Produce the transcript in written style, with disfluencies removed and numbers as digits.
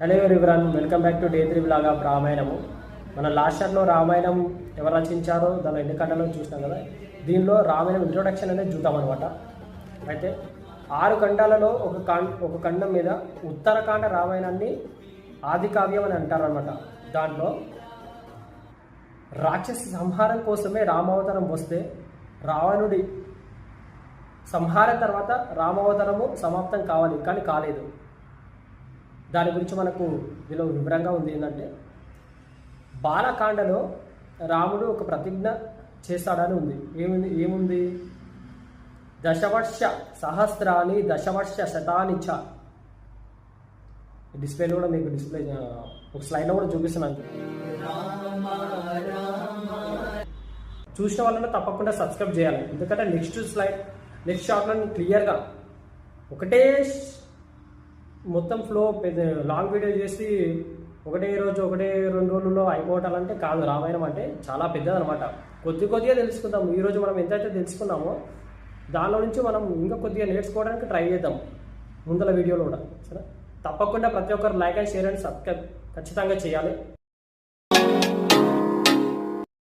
Hello everyone, welcome back to day 3 blog of రామాయణము. మన last షాట్లో రామాయణం ఎవరు రచించారో దాని ఎన్ని ఖండాలు చూసినాం కదా. దీనిలో రామాయణం ఇంట్రొడక్షన్ అనేది చూద్దామన్నమాట. అయితే 6 ఖండాలలో ఒక ఖండం మీద ఉత్తరకాండ రామాయణాన్ని ఆది కావ్యం అని అంటారనమాట. దాంట్లో రాక్షస సంహారం కోసమే రామావతారం వస్తే రావణుడి సంహారం తర్వాత రామావతారము సమాప్తం కావాలి, కానీ కాలేదు. దాని గురించి మనకు ఇందులో వివరంగా ఉంది. ఏంటంటే బాలకాండలో రాముడు ఒక ప్రతిజ్ఞ చేస్తాడని ఉంది. ఏముంది? దశవర్ష సహస్రాని దశవర్ష శతాని చ. డిస్ప్లేలో కూడా మీకు ఒక స్లైడ్లో కూడా చూపిస్తున్నాను. చూసిన వాళ్ళని తప్పకుండా సబ్స్క్రైబ్ చేయాలి, ఎందుకంటే నెక్స్ట్ షార్ట్లో క్లియర్గా ఒకటే మొత్తం ఫ్లో లాంగ్ వీడియో చేసి ఒకటే రోజు 1-2 రోజుల్లో అయిపోవటాలంటే కాదు. రామాయణం అంటే చాలా పెద్దదనమాట. కొద్దిగా తెలుసుకుందాం. ఈరోజు మనం ఎంతైతే తెలుసుకున్నామో దానిలో నుంచి మనం ఇంకా కొద్దిగా నేర్చుకోవడానికి ట్రై చేద్దాం ముందల వీడియోలో కూడా. సరే, తప్పకుండా ప్రతి ఒక్కరు like and share and subscribe ఖచ్చితంగా చేయాలి.